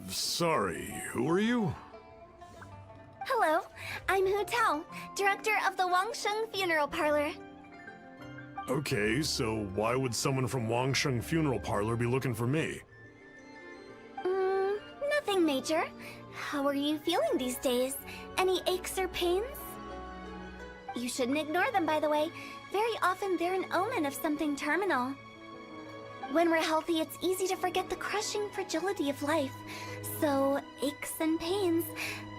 Sorry, who are you? Hello, I'm Hu Tao, director of the Wangsheng Funeral Parlor. Okay, so why would someone from Wangsheng Funeral Parlor be looking for me? Nothing major. How are you feeling these days? Any aches or pains? You shouldn't ignore them, by the way. Very often they're an omen of something terminal. When we're healthy, it's easy to forget the crushing fragility of life. So, aches and pains,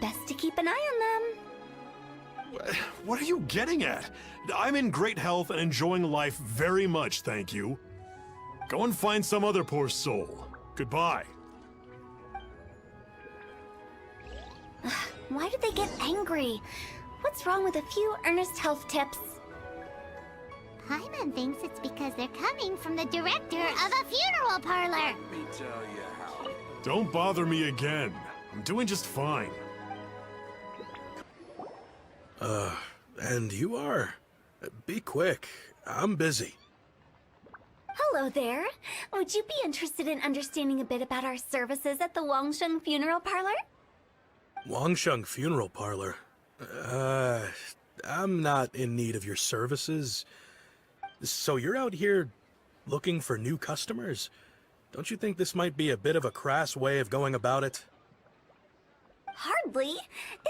best to keep an eye on them. What are you getting at? I'm in great health and enjoying life very much, thank you. Go and find some other poor soul. Goodbye. Why do they get angry? What's wrong with a few earnest health tips? Paimon thinks it's because they're coming from the director of a funeral parlor. Let me tell you how. Don't bother me again. I'm doing just fine. And you are? Be quick. I'm busy. Hello there. Would you be interested in understanding a bit about our services at the Wangsheng Funeral Parlor? Wangsheng Funeral Parlor? I'm not in need of your services. So you're out here looking for new customers? Don't you think this might be a bit of a crass way of going about it? Hardly.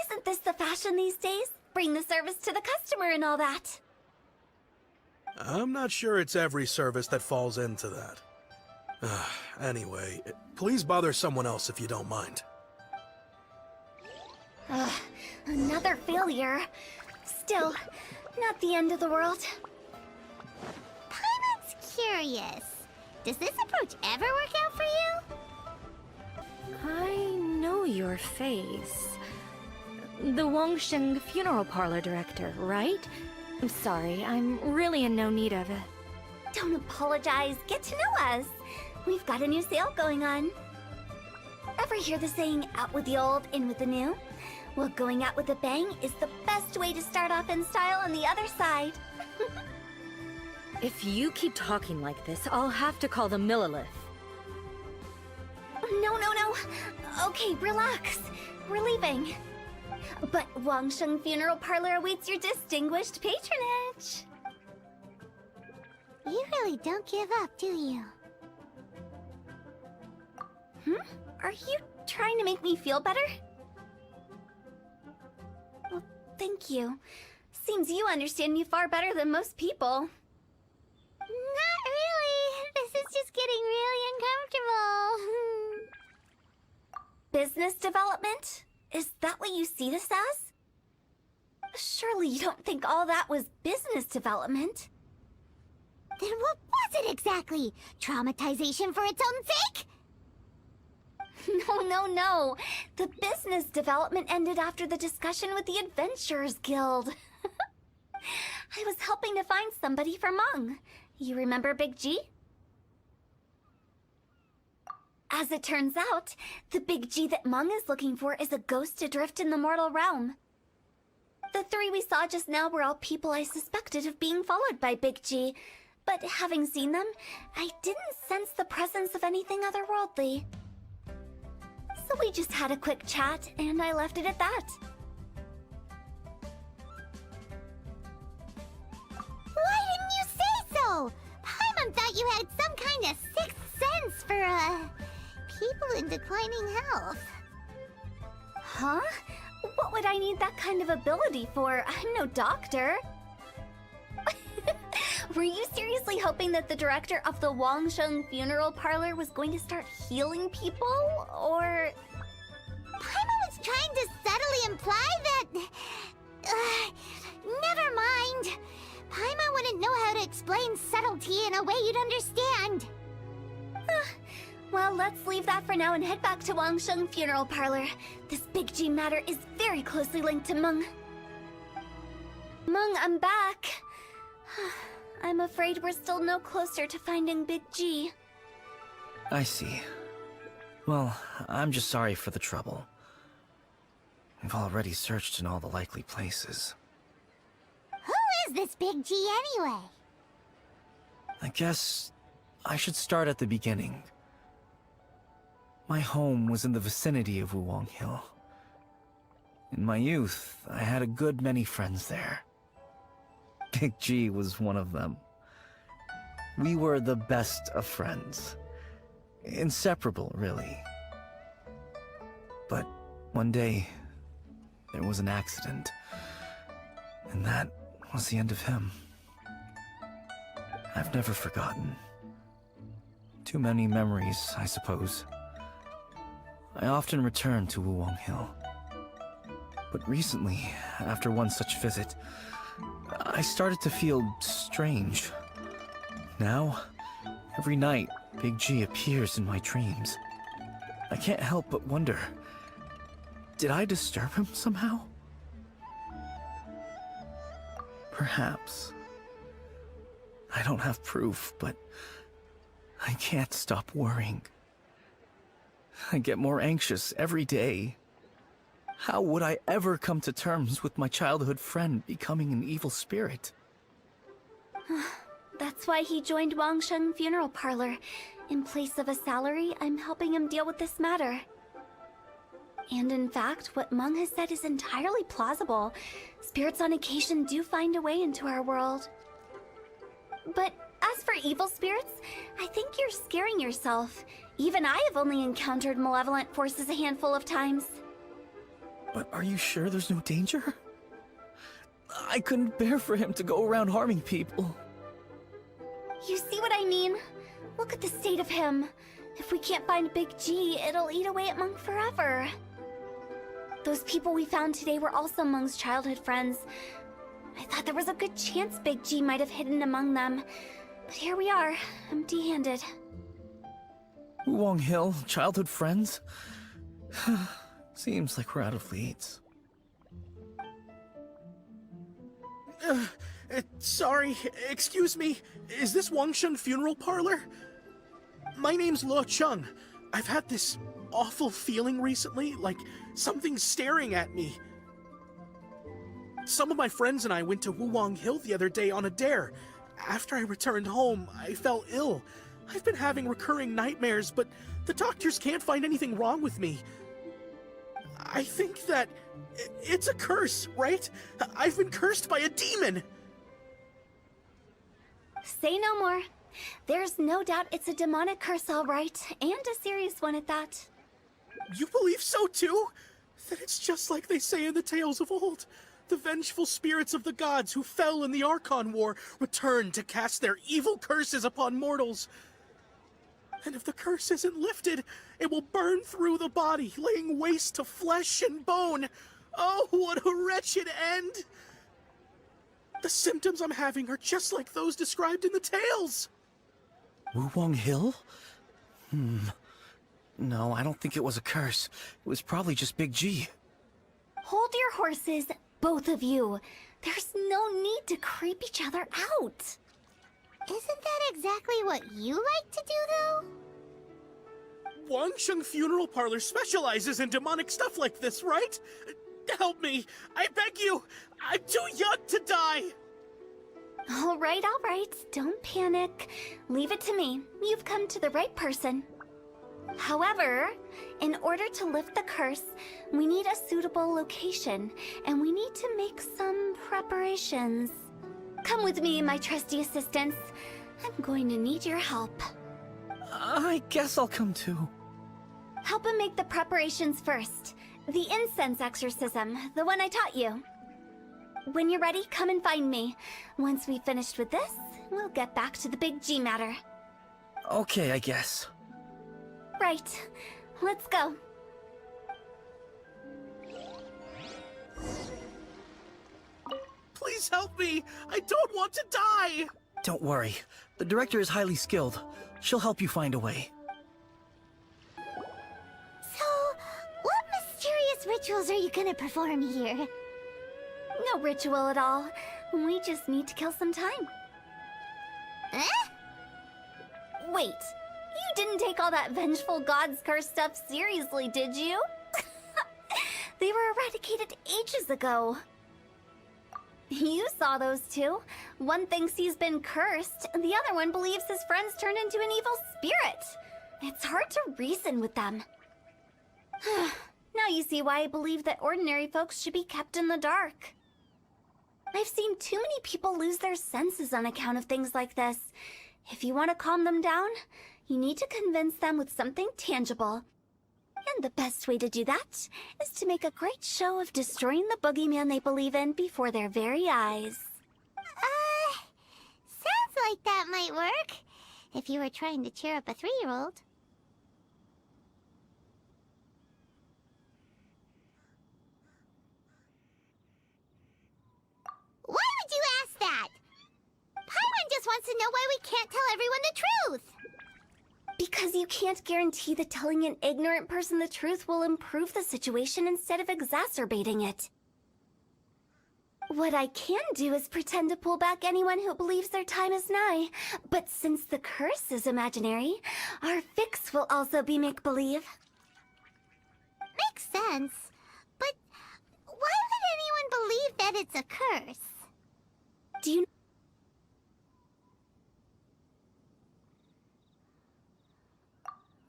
Isn't this the fashion these days? Bring the service to the customer and all that. I'm not sure it's every service that falls into that. Anyway, please bother someone else if you don't mind. Another failure. Still, not the end of the world. Paimon's curious. Does this approach ever work out for you? I know your face. The Wangsheng Funeral Parlor director, right? I'm sorry, I'm really in no need of it. Don't apologize. Get to know us. We've got a new sale going on. Ever hear the saying, out with the old, in with the new? Well, going out with a bang is the best way to start off in style on the other side. If you keep talking like this, I'll have to call the Millilith. No. Okay, relax. We're leaving. But Wangsheng Funeral Parlor awaits your distinguished patronage. You really don't give up, do you? Are you trying to make me feel better? Well, thank you. Seems you understand me far better than most people. Not really. This is just getting really uncomfortable. Business development? Is that what you see this as? Surely you don't think all that was business development. Then what was it exactly? Traumatization for its own sake? No. The business development ended after the discussion with the Adventurers Guild. I was helping to find somebody for Meng. You remember Big G? As it turns out, the Big G that Meng is looking for is a ghost adrift in the mortal realm. The three we saw just now were all people I suspected of being followed by Big G, but having seen them, I didn't sense the presence of anything otherworldly. So we just had a quick chat, and I left it at that. Why didn't you say so? Paimon thought you had some kind of sixth sense for, people in declining health. Huh? What would I need that kind of ability for? I'm no doctor. Were you seriously hoping that the director of the Wangsheng Funeral Parlor was going to start healing people, or...? Paimon was trying to subtly imply that... never mind. Paimon wouldn't know how to explain subtlety in a way you'd understand. Well, let's leave that for now and head back to Wangsheng Funeral Parlor. This Big G matter is very closely linked to Meng. Meng, I'm back. I'm afraid we're still no closer to finding Big G. I see. Well, I'm just sorry for the trouble. We've already searched in all the likely places. Who is this Big G anyway? I guess I should start at the beginning. My home was in the vicinity of Wuwang Hill. In my youth, I had a good many friends there. Big G was one of them. We were the best of friends. Inseparable, really. But one day, there was an accident. And that was the end of him. I've never forgotten. Too many memories, I suppose. I often return to Wuwang Hill. But recently, after one such visit, I started to feel strange. Now, every night, Big G appears in my dreams. I can't help but wonder, did I disturb him somehow? Perhaps. I don't have proof, but I can't stop worrying. I get more anxious every day. How would I ever come to terms with my childhood friend becoming an evil spirit? That's why he joined Wangsheng Funeral Parlor. In place of a salary, I'm helping him deal with this matter. And in fact, what Meng has said is entirely plausible. Spirits on occasion do find a way into our world. But as for evil spirits, I think you're scaring yourself. Even I have only encountered malevolent forces a handful of times. But are you sure there's no danger? I couldn't bear for him to go around harming people. You see what I mean? Look at the state of him. If we can't find Big G, it'll eat away at Meng forever. Those people we found today were also Meng's childhood friends. I thought there was a good chance Big G might have hidden among them. But here we are, empty-handed. Wuwang Hill, childhood friends? Seems like we're out of leads. Sorry, excuse me. Is this Wangsheng Funeral Parlor? My name's Luo Chung. I've had this awful feeling recently, like something's staring at me. Some of my friends and I went to Wuwang Hill the other day on a dare. After I returned home, I fell ill. I've been having recurring nightmares, but the doctors can't find anything wrong with me. I think that it's a curse, right? I've been cursed by a demon! Say no more. There's no doubt it's a demonic curse, all right, and a serious one at that. You believe so too? Then it's just like they say in the tales of old. The vengeful spirits of the gods who fell in the Archon War return to cast their evil curses upon mortals. And if the curse isn't lifted, it will burn through the body, laying waste to flesh and bone. Oh, what a wretched end! The symptoms I'm having are just like those described in the tales. Wuwang Hill? No, I don't think it was a curse. It was probably just Big G. Hold your horses, both of you. There's no need to creep each other out. Isn't that exactly what you like to do, though? Wangsheng Funeral Parlor specializes in demonic stuff like this, right? Help me! I beg you! I'm too young to die! All right. Don't panic. Leave it to me. You've come to the right person. However, in order to lift the curse, we need a suitable location, and we need to make some preparations. Come with me, my trusty assistants. I'm going to need your help. I guess I'll come too. Help him make the preparations first. The incense exorcism, the one I taught you. When you're ready, come and find me. Once we've finished with this, we'll get back to the Big G matter. Okay, I guess. Right. Let's go. Please help me! I don't want to die! Don't worry. The director is highly skilled. She'll help you find a way. So, what mysterious rituals are you gonna perform here? No ritual at all. We just need to kill some time. Eh? Wait, you didn't take all that vengeful god's curse stuff seriously, did you? They were eradicated ages ago. You saw those two. One thinks he's been cursed, and the other one believes his friends turned into an evil spirit. It's hard to reason with them. Now you see why I believe that ordinary folks should be kept in the dark. I've seen too many people lose their senses on account of things like this. If you want to calm them down, you need to convince them with something tangible. And the best way to do that is to make a great show of destroying the boogeyman they believe in before their very eyes. Sounds like that might work. If you were trying to cheer up a 3-year-old. Why would you ask that? Paimon just wants to know why we can't tell everyone the truth. Because you can't guarantee that telling an ignorant person the truth will improve the situation instead of exacerbating it. What I can do is pretend to pull back anyone who believes their time is nigh. But since the curse is imaginary, our fix will also be make-believe. Makes sense. But why would anyone believe that it's a curse? Do you...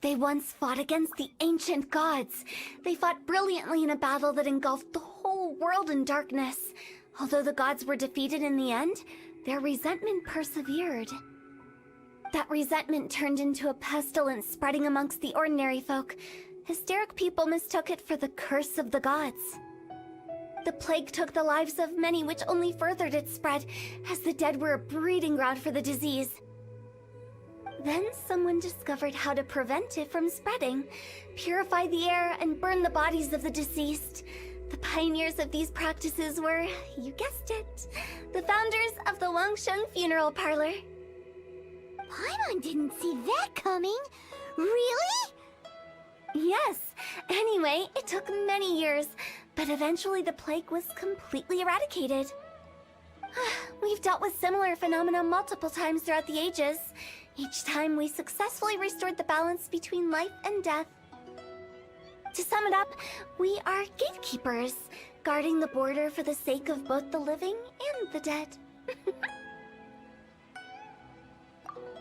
They once fought against the ancient gods. They fought brilliantly in a battle that engulfed the whole world in darkness. Although the gods were defeated in the end, their resentment persevered. That resentment turned into a pestilence spreading amongst the ordinary folk. Hysteric people mistook it for the curse of the gods. The plague took the lives of many, which only furthered its spread, as the dead were a breeding ground for the disease. Then someone discovered how to prevent it from spreading, purify the air, and burn the bodies of the deceased. The pioneers of these practices were, you guessed it, the founders of the Wangsheng Funeral Parlor. Paimon didn't see that coming. Really? Yes. Anyway, it took many years, but eventually the plague was completely eradicated. We've dealt with similar phenomena multiple times throughout the ages. Each time we successfully restored the balance between life and death. To sum it up, we are gatekeepers, guarding the border for the sake of both the living and the dead.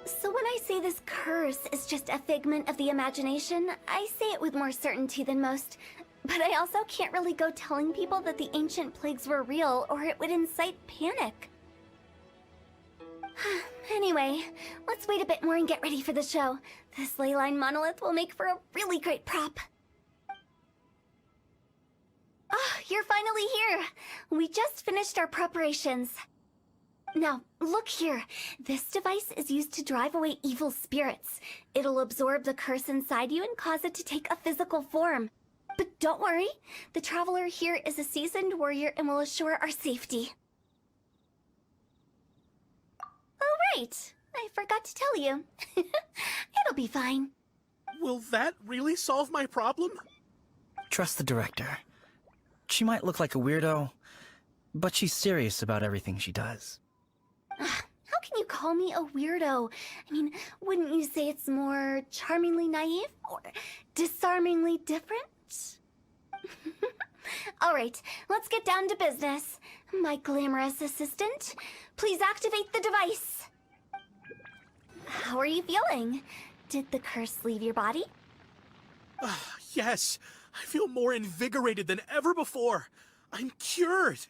So when I say this curse is just a figment of the imagination, I say it with more certainty than most. But I also can't really go telling people that the ancient plagues were real, or it would incite panic. Anyway, let's wait a bit more and get ready for the show. This ley line monolith will make for a really great prop. Oh, you're finally here! We just finished our preparations. Now, look here. This device is used to drive away evil spirits. It'll absorb the curse inside you and cause it to take a physical form. But don't worry, the traveler here is a seasoned warrior and will assure our safety. Oh, right. I forgot to tell you. It'll be fine. Will that really solve my problem? Trust the director. She might look like a weirdo, but she's serious about everything she does. How can you call me a weirdo? I mean, wouldn't you say it's more charmingly naive or disarmingly different? All right, let's get down to business. My glamorous assistant, please activate the device. How are you feeling? Did the curse leave your body? Yes, I feel more invigorated than ever before. I'm cured.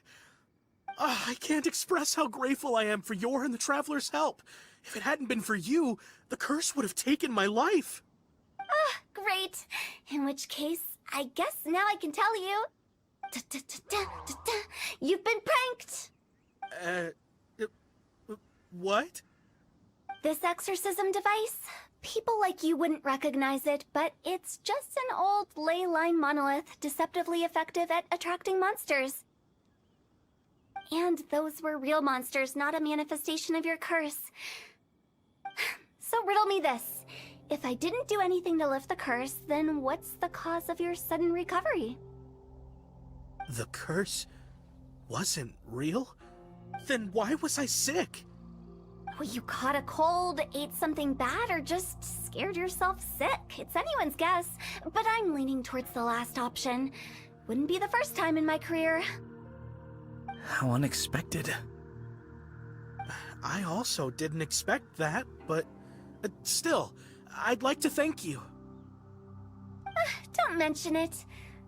I can't express how grateful I am for your and the Traveler's help. If it hadn't been for you, the curse would have taken my life. Great. In which case, I guess now I can tell you. You've been pranked! What? This exorcism device? People like you wouldn't recognize it, but it's just an old ley line monolith deceptively effective at attracting monsters. And those were real monsters, not a manifestation of your curse. So riddle me this. If I didn't do anything to lift the curse, then what's the cause of your sudden recovery? The curse wasn't real? Then why was I sick? Well, you caught a cold, ate something bad, or just scared yourself sick. It's anyone's guess, but I'm leaning towards the last option. Wouldn't be the first time in my career. How unexpected. I also didn't expect that, but still, I'd like to thank you. Don't Don't mention it.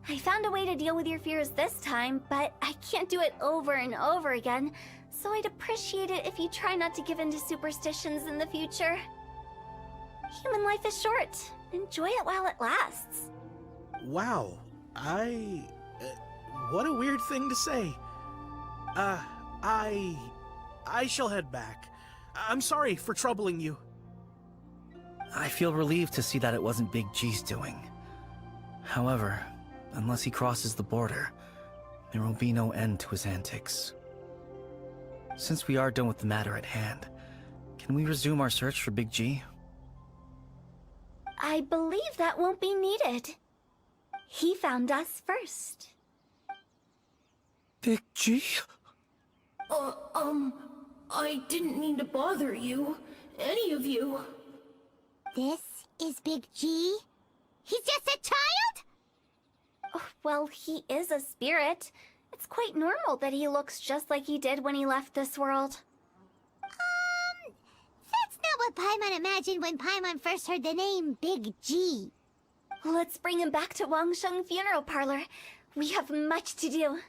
I found a way to deal with your fears this time, but I can't do it over and over again, so I'd appreciate it if you try not to give in to superstitions in the future. Human life is short. Enjoy it while it lasts. Wow, what a weird thing to say. I shall head back. I'm sorry for troubling you. I feel relieved to see that it wasn't Big G's doing. However, unless he crosses the border, there will be no end to his antics. Since we are done with the matter at hand, can we resume our search for Big G? I believe that won't be needed. He found us first. Big G? I didn't mean to bother you. Any of you. This is Big G? He's just a child? Oh, well, he is a spirit. It's quite normal that he looks just like he did when he left this world. That's not what Paimon imagined when Paimon first heard the name Big G. Let's bring him back to Wangsheng Funeral Parlor. We have much to do.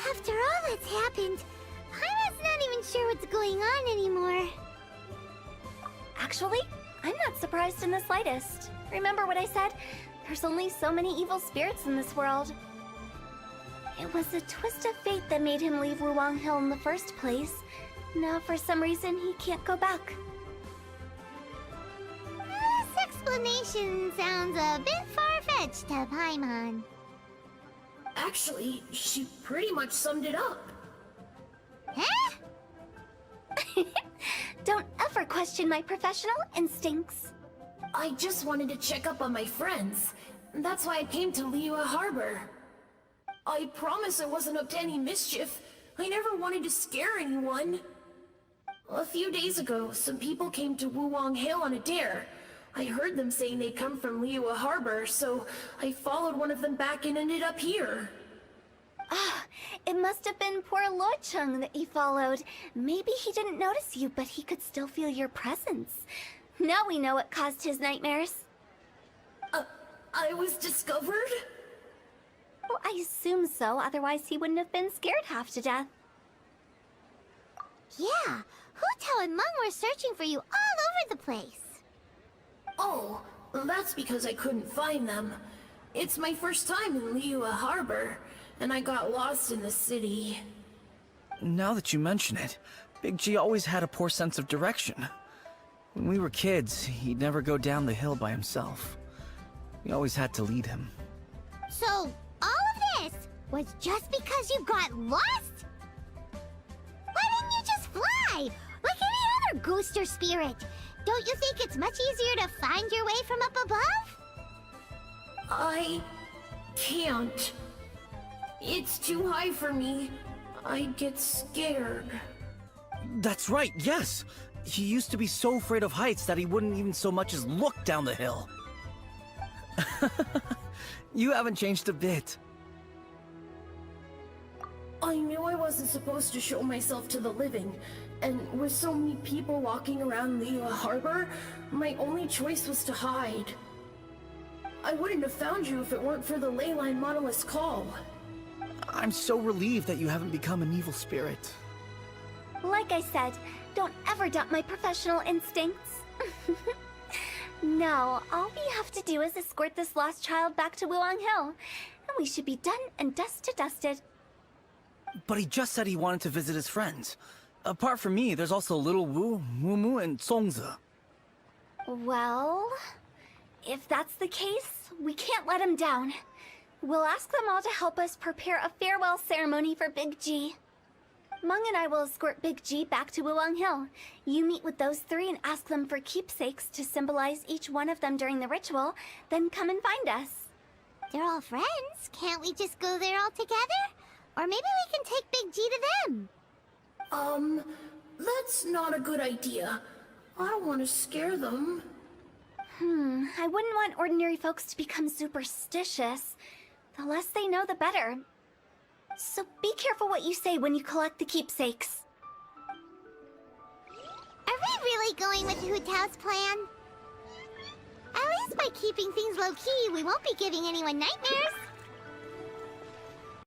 After all that's happened, Paimon's not even sure what's going on anymore. Actually, I'm not surprised in the slightest. Remember what I said? There's only so many evil spirits in this world. It was a twist of fate that made him leave Wuwang Hill in the first place. Now, for some reason, he can't go back. This explanation sounds a bit far-fetched to Paimon. Actually, she pretty much summed it up. Huh? Don't ever question my professional instincts. I just wanted to check up on my friends. That's why I came to Liyue Harbor. I promise I wasn't up to any mischief. I never wanted to scare anyone. A few days ago, some people came to Wuwang Hill on a dare. I heard them saying they'd come from Liyue Harbor, so I followed one of them back and ended up here. Ah, it must have been poor Luocheng that you followed. Maybe he didn't notice you, but he could still feel your presence. Now we know what caused his nightmares. I was discovered? Well, I assume so, otherwise he wouldn't have been scared half to death. Yeah, Hu Tao and Meng were searching for you all over the place. Oh, that's because I couldn't find them. It's my first time in Liyue Harbor, and I got lost in the city. Now that you mention it, Big G always had a poor sense of direction. When we were kids, he'd never go down the hill by himself. We always had to lead him. So, all of this was just because you got lost? Why didn't you just fly? Like any other ghost or spirit? Don't you think it's much easier to find your way from up above? I can't. It's too high for me. I'd get scared. That's right, yes! He used to be so afraid of heights that he wouldn't even so much as look down the hill. You haven't changed a bit. I knew I wasn't supposed to show myself to the living, and with so many people walking around Liyue Harbor, my only choice was to hide. I wouldn't have found you if it weren't for the ley line monolith's call. I'm so relieved that you haven't become an evil spirit. Like I said, don't ever doubt my professional instincts. Now, all we have to do is escort this lost child back to Wuwang Hill, and we should be done and dusted. But he just said he wanted to visit his friends. Apart from me, there's also Little Wu, Mumu, and Songzi. Well, if that's the case, we can't let him down. We'll ask them all to help us prepare a farewell ceremony for Big G. Meng and I will escort Big G back to Wuwang Hill. You meet with those three and ask them for keepsakes to symbolize each one of them during the ritual, then come and find us. They're all friends. Can't we just go there all together? Or maybe we can take Big G to them. That's not a good idea. I don't want to scare them. I wouldn't want ordinary folks to become superstitious. The less they know, the better. So be careful what you say when you collect the keepsakes. Are we really going with Hu Tao's plan? At least my By keeping things low-key, we won't be giving anyone nightmares.